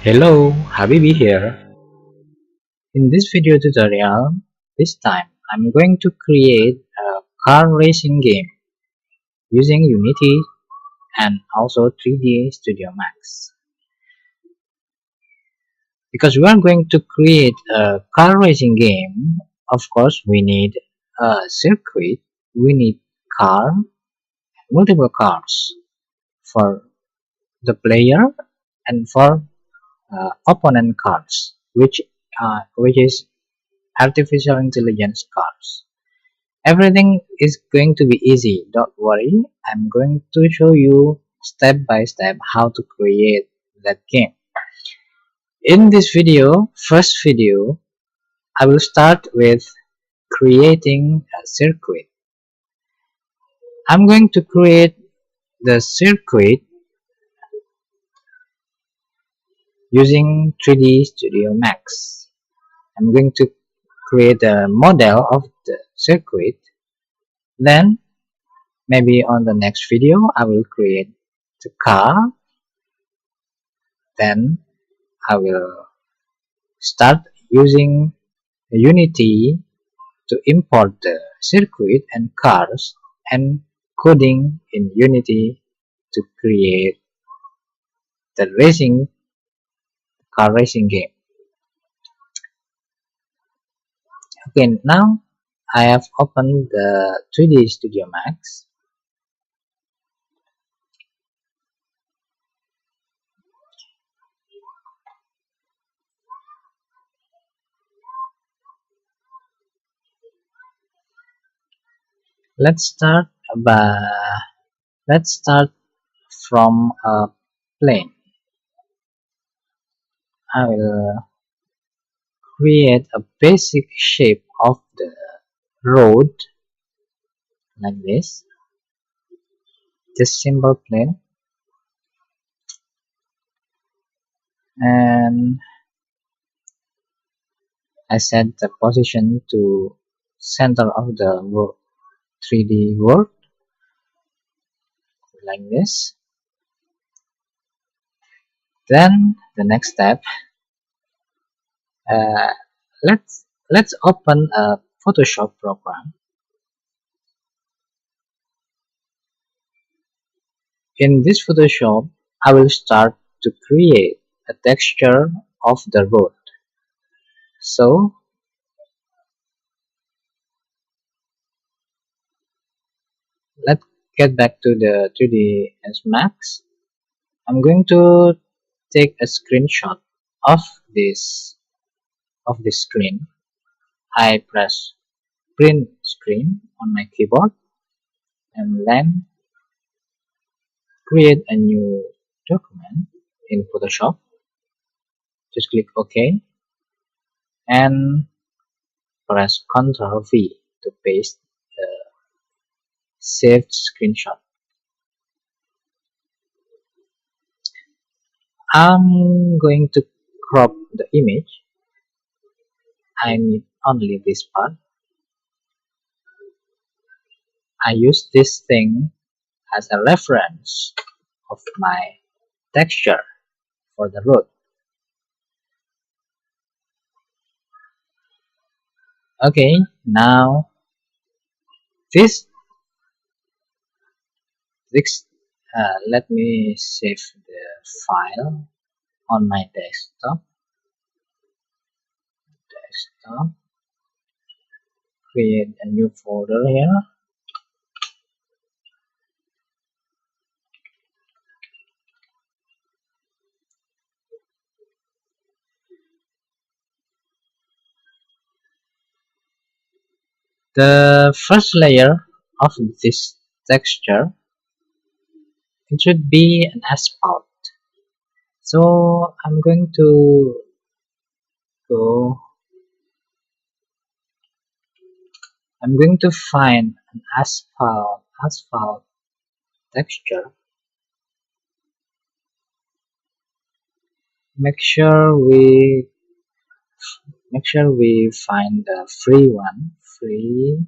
Hello, Habibi here. In this video tutorial, this time I'm going to create a car racing game using Unity and also 3D Studio Max. Because we are going to create a car racing game, of course we need a circuit, we need car, multiple cars for the player and for opponent cars, which is artificial intelligence cars. Everything is going to be easy, don't worry. I'm going to show you step by step how to create that game. In this first video, I will start with creating a circuit. I'm going to create the circuit using 3D Studio Max. I'm going to create a model of the circuit. Then maybe on the next video I will create the car. Then I will start using Unity to import the circuit and cars and coding in Unity to create the car racing game. Okay, now I have opened the 3D Studio Max. Let's start from a plane. I will create a basic shape of the road like this simple plane, and I set the position to center of the 3D world like this. Then the next step, let's open a Photoshop program. In this Photoshop, I will start to create a texture of the road. So let's get back to the 3ds Max. I'm going to take a screenshot of this screen. I press print screen on my keyboard and then create a new document in Photoshop. Just click OK and press Ctrl V to paste the saved screenshot. I'm going to crop the image. I need only this part. I use this thing as a reference of my texture for the road. Okay, now let me save the file on my desktop. Create a new folder here. The first layer of this texture, it should be an asphalt. So I'm going to find an asphalt texture. Make sure we find the free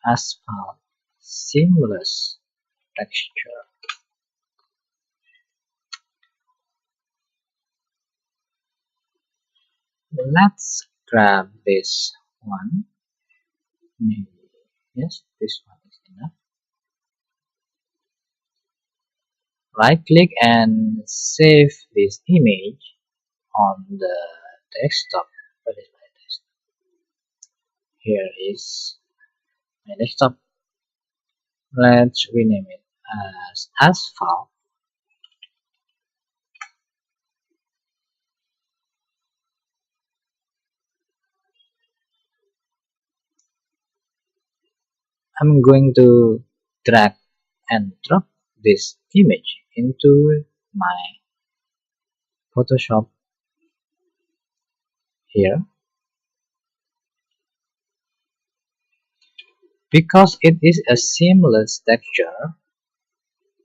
asphalt seamless texture. Let's grab this one. Maybe yes, this one is enough. Right click and save this image on the desktop. What is my desktop? Here is my desktop. Let's rename it as Asphalt. I'm going to drag and drop this image into my Photoshop here. Because it is a seamless texture,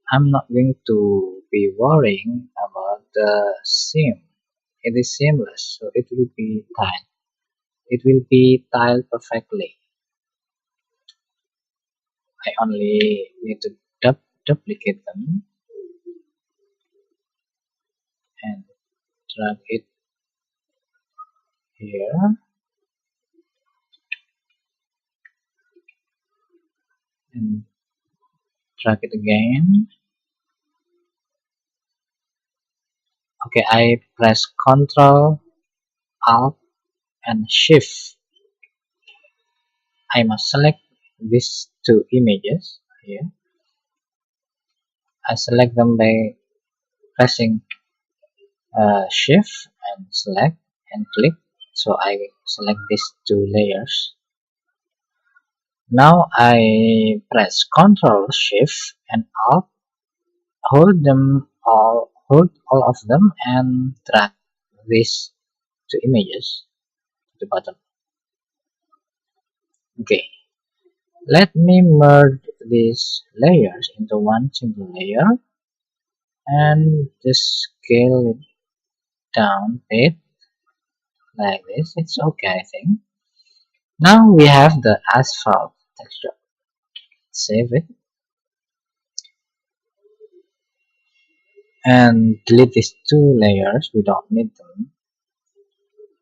I'm not going to be worrying about the seam. It is seamless, so it will be tiled. It will be tiled perfectly. I only need to duplicate them and drag it here and drag it again. Okay, I press Ctrl, Alt, and Shift. I must select these two images here. I select them by pressing Shift and select and click. So I select these two layers. Now I press Ctrl, Shift, and Alt. Hold all of them and drag these two images to the bottom. Okay, let me merge these layers into one single layer and just scale it down a bit like this. It's okay, I think. Now we have the asphalt texture. Save it and delete these two layers. We don't need them.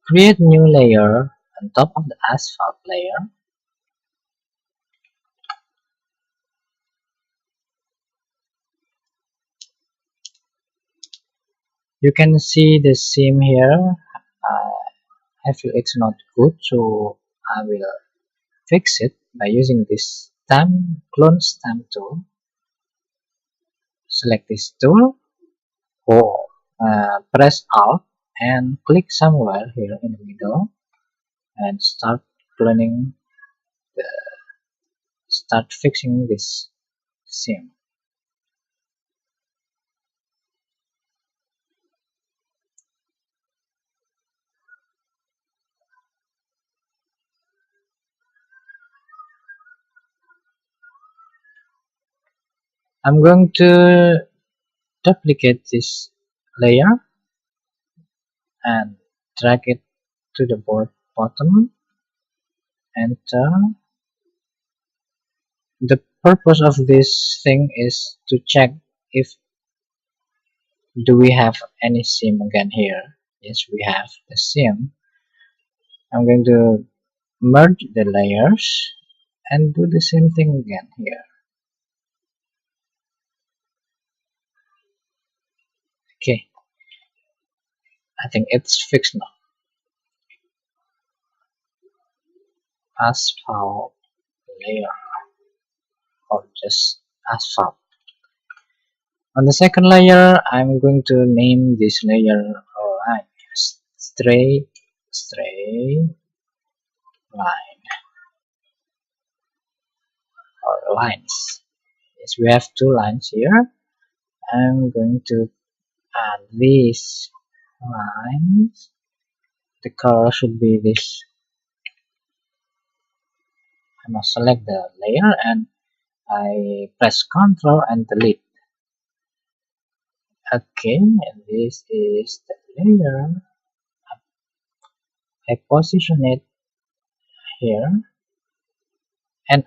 Create new layer on top of the asphalt layer. You can see the seam here. I feel it's not good, so I will fix it by using this clone stamp tool. Select this tool, or press Alt and click somewhere here in the middle and start cloning start fixing this seam. I'm going to duplicate this layer and drag it to the bottom. Enter. The purpose of this thing is to check if do we have any seam again here. Yes, we have the seam. I'm going to merge the layers and do the same thing again here. Okay, I think it's fixed now. Asphalt layer, or just asphalt. On the second layer, I'm going to name this layer straight line or lines. Yes, we have two lines here. I'm going to add these lines. The color should be this. I must select the layer and I press Ctrl and delete. Okay, and this is the layer. I position it here, and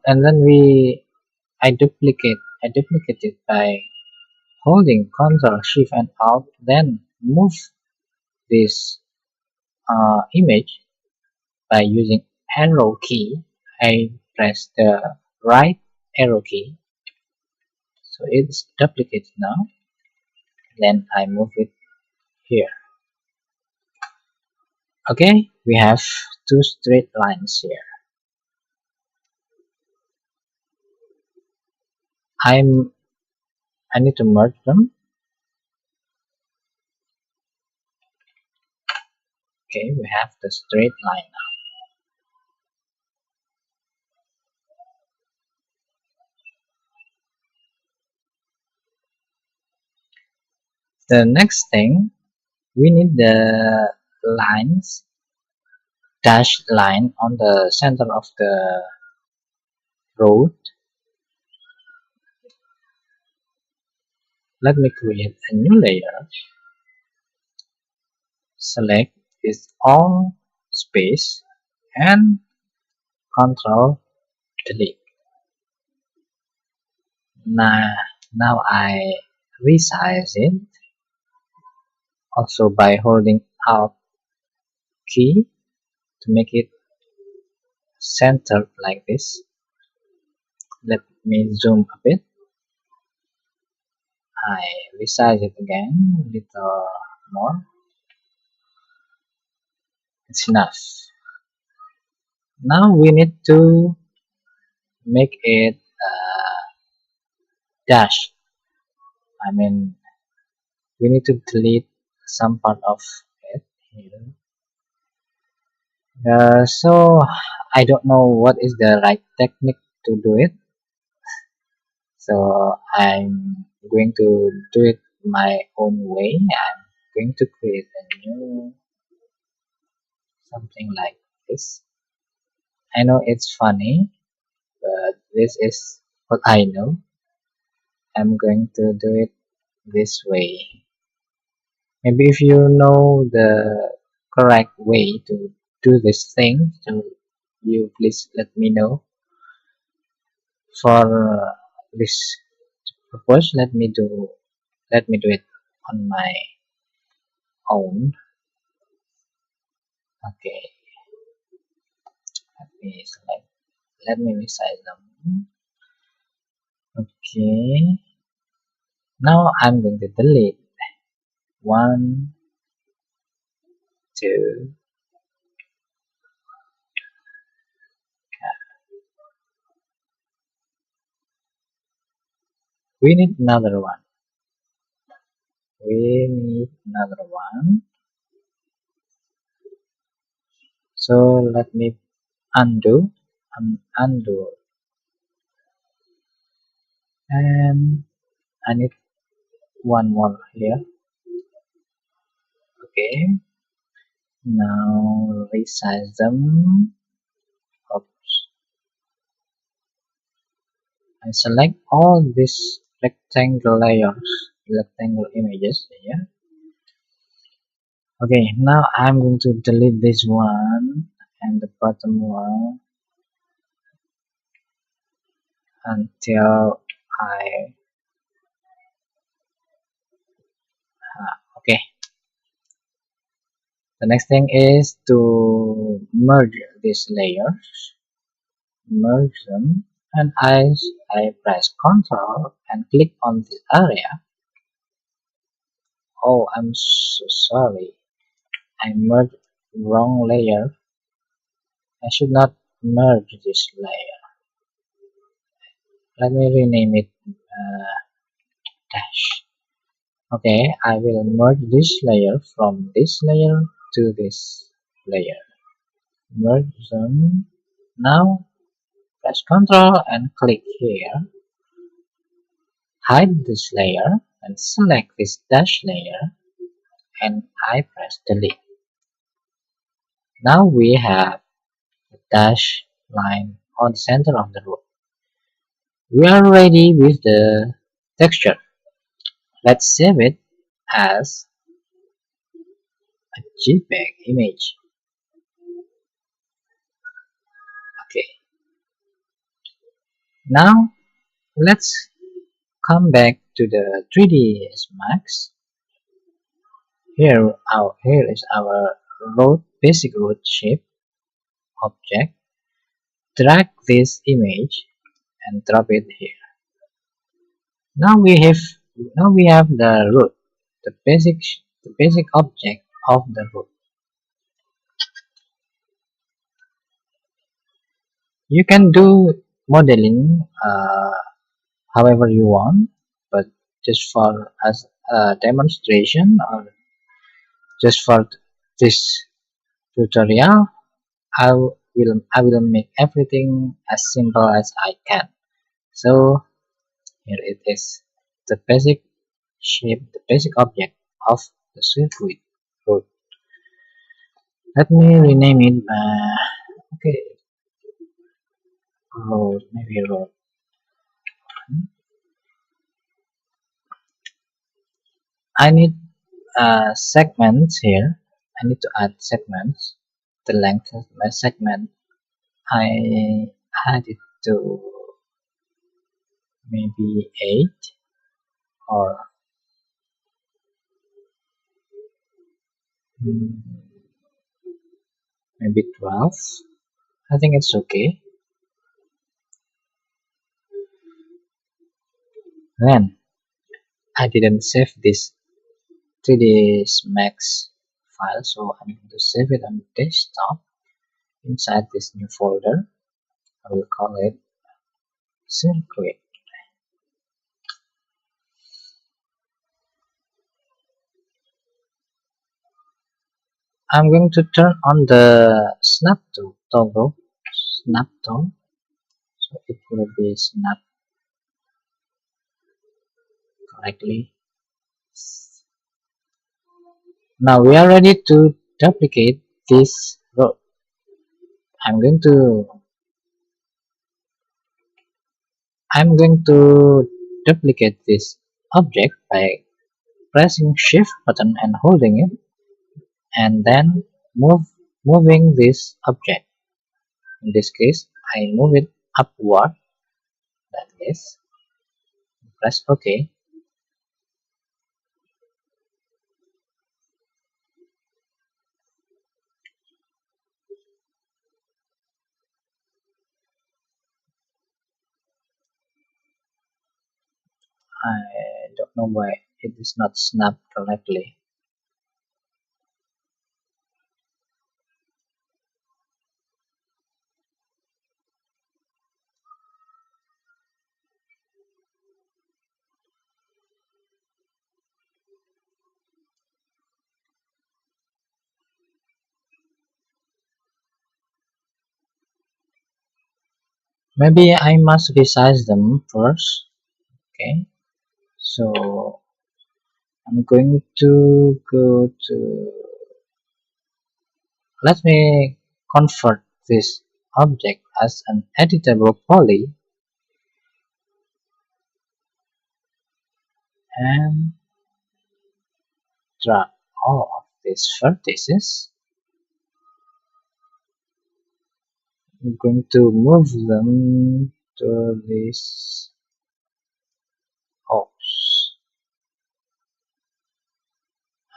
then I duplicate it by holding Ctrl Shift and Alt, then move this image by using arrow key. I press the right arrow key, so it's duplicated now. Then I move it here. Okay, we have two straight lines here. I need to merge them. Okay, we have the straight line now. The next thing, we need the lines, dashed line on the center of the road. Let me create a new layer. Select this all space and Control delete. Now I resize it also by holding Alt key to make it centered like this. Let me zoom a bit. I resize it again a little more. It's enough. Now we need to make it dash. I mean, we need to delete some part of it here. So I don't know what is the right technique to do it. So I'm going to do it my own way. I'm going to create a new something like this. I know it's funny, but this is what I know. I'm going to do it this way. Maybe if you know the correct way to do this thing, so you please let me know. For this purpose, let me do it on my own. Okay, let me resize them. Okay, now I'm going to delete 1, 2. We need another one. So let me undo, and I need one more here. Okay, now resize them. Oops. I select all these rectangle images here. Okay, now I'm going to delete this one and the bottom one until okay. The next thing is to merge these layers, merge them, and I press Ctrl and click on this area. Oh, I'm so sorry, I merged wrong layer. I should not merge this layer. Let me rename it dash. Okay, I will merge this layer from this layer to this layer. Merge them. Now press Ctrl and click here. Hide this layer and select this dash layer, and I press delete. Now we have the dash line on the center of the road. We are ready with the texture. Let's save it as a JPEG image. Okay. Now let's come back to the 3ds Max. Here is our basic root shape object, drag this image and drop it here. Now we have the root, the basic object of the root. You can do modeling however you want, but just for as a demonstration or just for this tutorial, I will make everything as simple as I can. So here it is, the basic shape, the basic object of the circuit root. Let me rename it. Okay, road, maybe road. I need segments here. I need to add segments. The length of my segment, I add it to maybe 8 or maybe 12. I think it's okay. Then I didn't save this 3D Max file, so I'm going to save it on desktop inside this new folder. I will call it circuit. I'm going to turn on the snap toggle, snap tone, so it will be snap correctly. Now we are ready to duplicate this road. I'm going to duplicate this object by pressing shift button and holding it, and then moving this object. In this case, I move it upward like this. Press OK. I don't know why it is not snapped correctly. Maybe I must resize them first. Okay, so I'm going to go to, let me convert this object as an editable poly and drag all of these vertices. I'm going to move them to this box.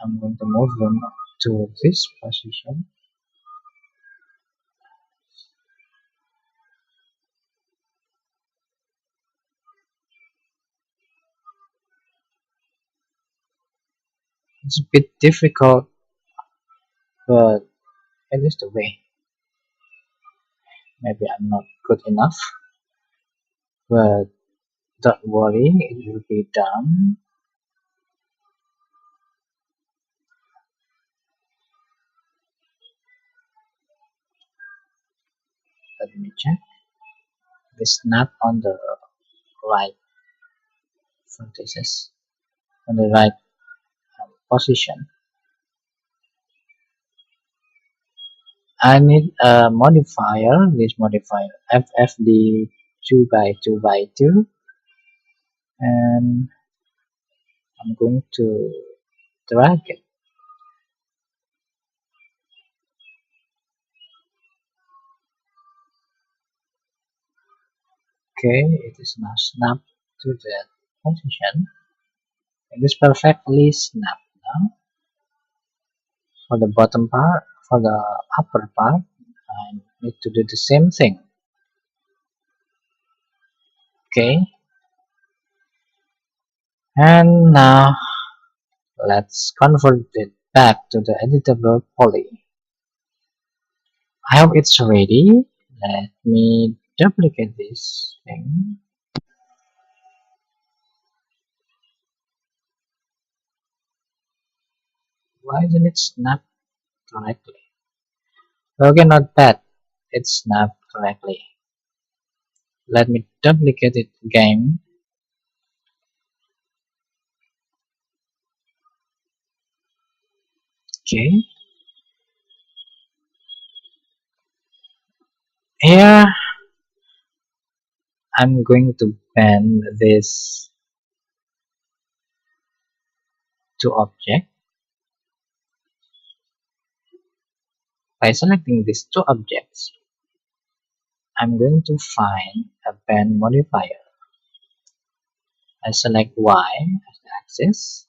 I'm going to move them to this position. It's a bit difficult, but it is the way. Maybe I'm not good enough, but don't worry, it will be done. Let me check. The snap on the right vertices, on the right position. I need a modifier, this modifier FFD 2x2x2, and I'm going to drag it. Okay, it is now snapped to that position. It is perfectly snapped now. For the bottom part, For the upper part, I need to do the same thing. Okay, and now let's convert it back to the editable poly. I hope it's ready. Let me duplicate this thing. Why isn't it snap correctly? Okay, not bad. It snapped correctly. Let me duplicate it again. Okay. Here I'm going to bend this to object. By selecting these two objects, I'm going to find a bend modifier. I select Y as the axis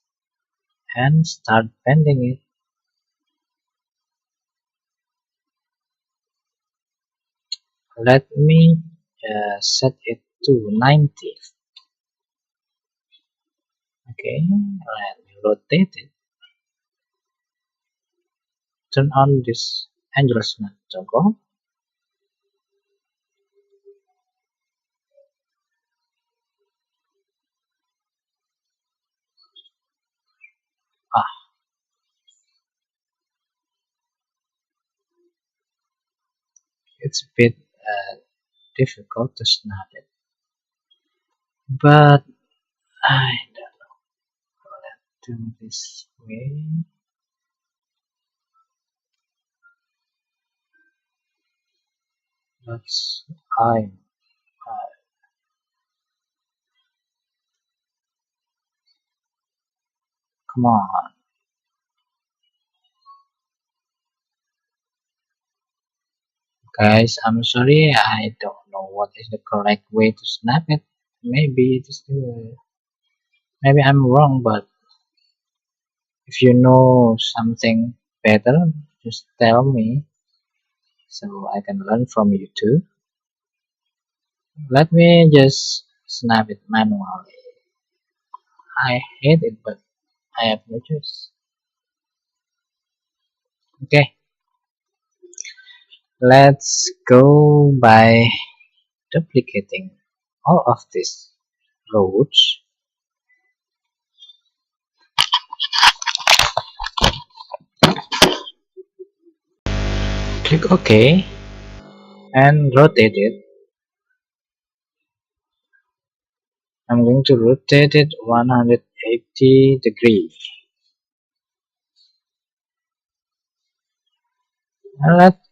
and start bending it. Let me set it to 90. Okay, let me rotate it. Turn on this angular snap toggle. Ah, it's a bit difficult to snap it, but I don't know. Let's do this way. Let's I come on, guys. I'm sorry. I don't know what is the correct way to snap it. Maybe it is maybe I'm wrong, but if you know something better, just tell me so I can learn from you too. Let me just snap it manually. I hate it, but I have no choice. Okay, let's go by duplicating all of these roads. Click OK and rotate it. I'm going to rotate it 180 degrees. And let's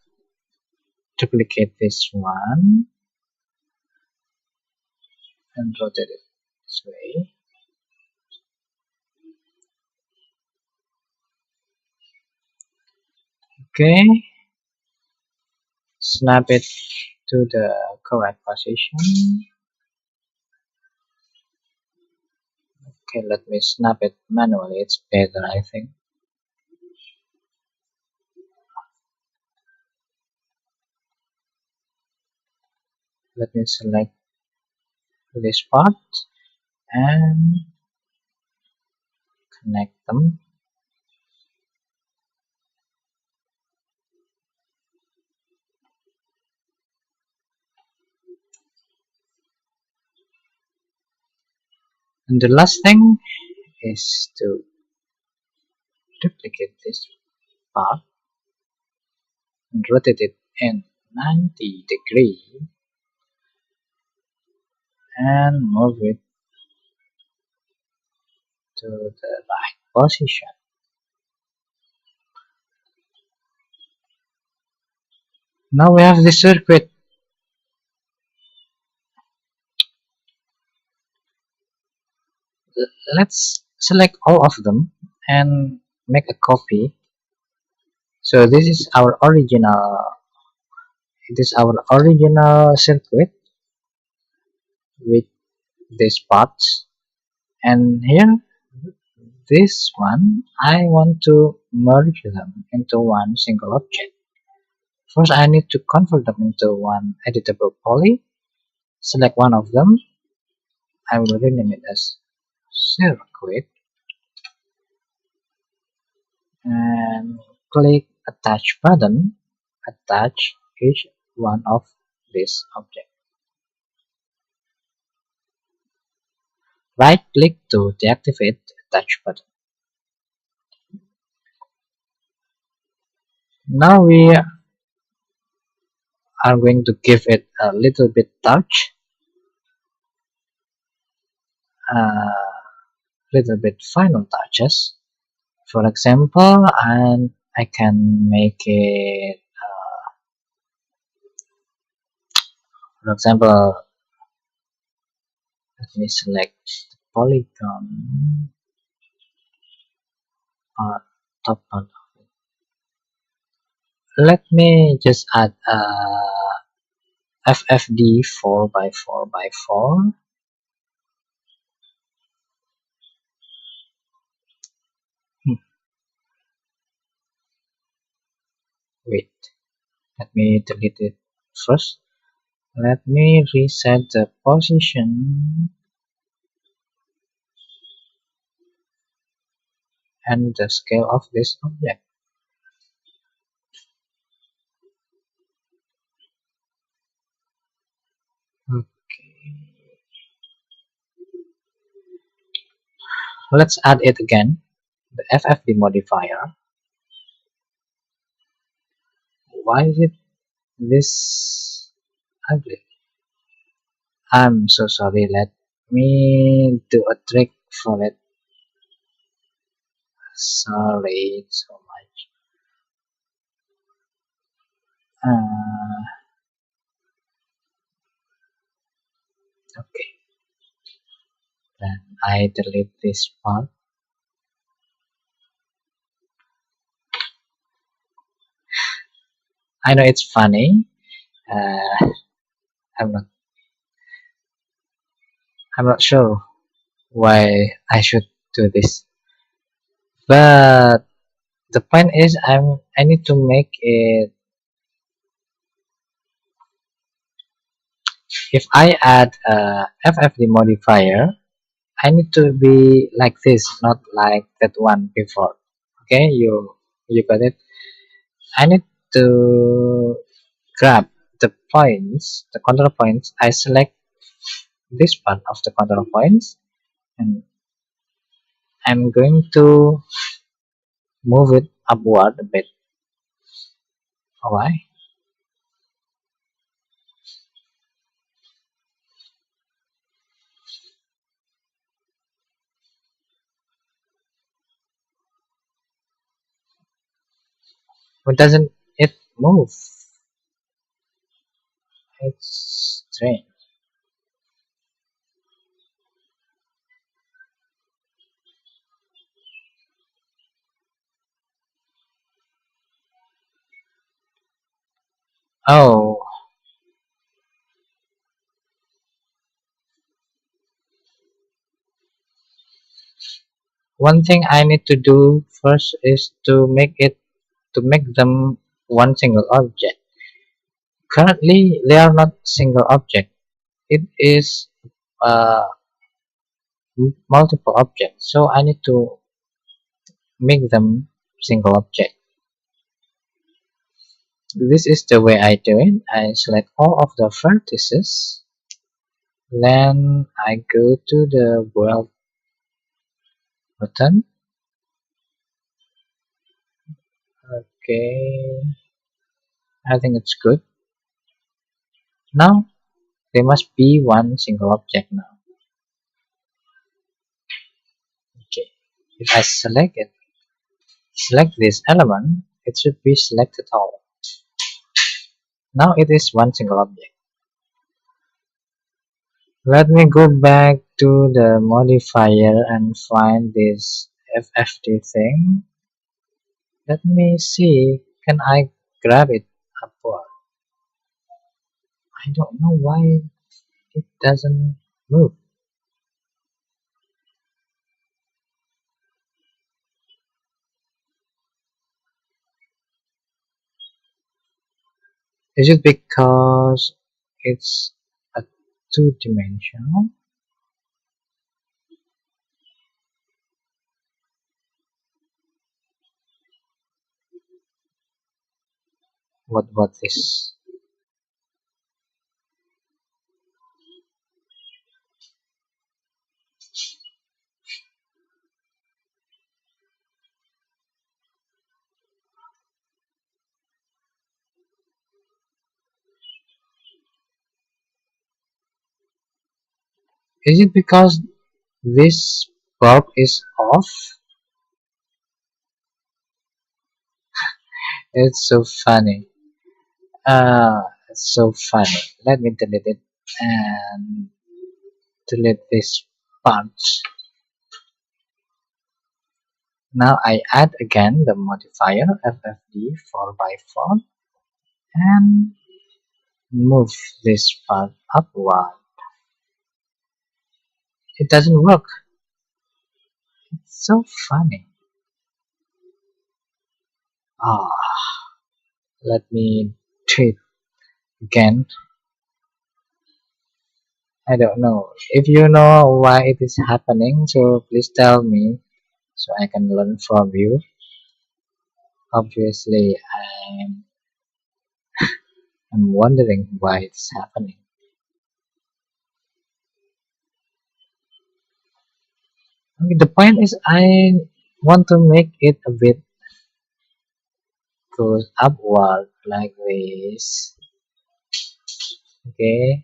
duplicate this one and rotate it this way. Okay, snap it to the correct position. Okay, let me snap it manually, it's better I think. Let me select this part and connect them. And the last thing is to duplicate this part and rotate it in 90 degrees and move it to the right position. Now we have the circuit. Let's select all of them and make a copy. So this is our original. It is our original circuit with these parts, and here this one, I want to merge them into one single object. First, I need to convert them into one editable poly. Select one of them. I will rename it as circuit and click attach button. Attach each one of these objects. Right click to deactivate the attach button. Now we are going to give it a little bit touch, little bit final touches. For example, and I can make it, for example, let me select the polygon part, top part. Let me just add a FFD 4x4x4. Wait, let me delete it first. Let me reset the position and the scale of this object. Okay. Let's add it again, the FFD modifier. Why is it this ugly? I'm so sorry, let me do a trick for it. Sorry so much. Okay, then I delete this part. I know it's funny. I'm not sure why I should do this, but the point is I need to make it. If I add a FFD modifier, I need to be like this, not like that one before. Okay, you got it. I need to grab the points, the control points. I select this part of the control points, and I'm going to move it upward a bit. Alright. Why doesn't it move? It's strange. Oh, one thing I need to do first is to make them one single object. Currently, they are not single object. It is uh, multiple objects. So I need to make them single object. This is the way I do it. I select all of the vertices. Then I go to the world button. Okay, I think it's good. Now there must be one single object now. Okay, if I select it, select this element, it should be selected all. Now it is one single object. Let me go back to the modifier and find this FFD thing. Let me see, can I grab it upward? I don't know why it doesn't move. Is it because it's a two-dimensional? What is? Is it because this bulb is off? It's so funny. It's so funny. Let me delete it and delete this part. Now I add again the modifier FFD 4x4 and move this part upward. It doesn't work. It's so funny. Ah, let me do it again. I don't know. If you know why it is happening, so please tell me so I can learn from you. Obviously, I'm wondering why it's happening. Okay, the point is I want to make it a bit goes upward like this. Okay,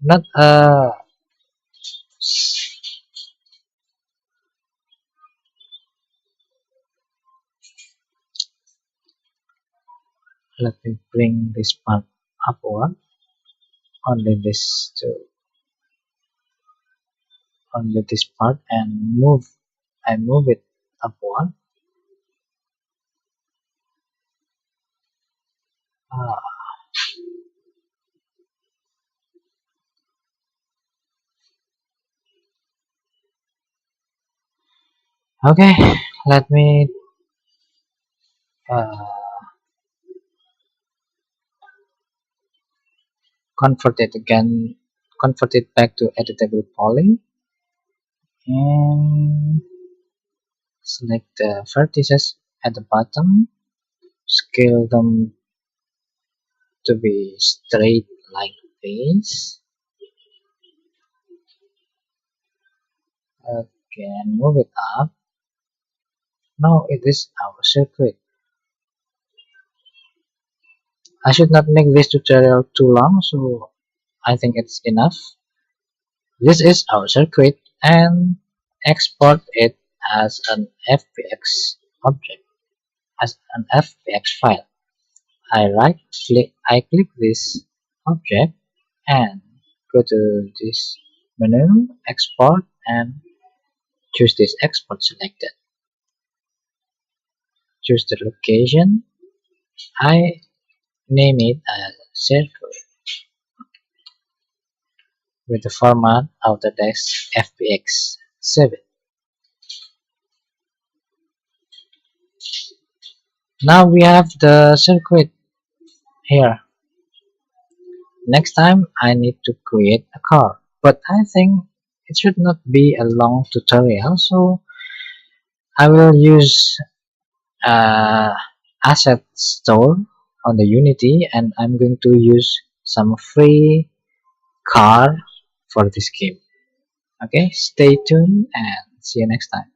not let me bring this part upward. Only this to only this part and move. I move it upward. Ah, okay, let me uh, convert it again. Convert it back to editable poly and select the vertices at the bottom. Scale them to be straight like this. Okay, and move it up. Now it is our circuit. I should not make this tutorial too long, so I think it's enough. This is our circuit and export it as an FBX object, as an FBX file. I click this object and go to this menu, export, and choose this export selected. Choose the location. I name it as circuit with the format Autodesk FBX 7. Now we have the circuit here. Next time I need to create a car, but I think it should not be a long tutorial, so I will use asset store on the Unity, and I'm going to use some free car for this game. Okay, stay tuned and see you next time.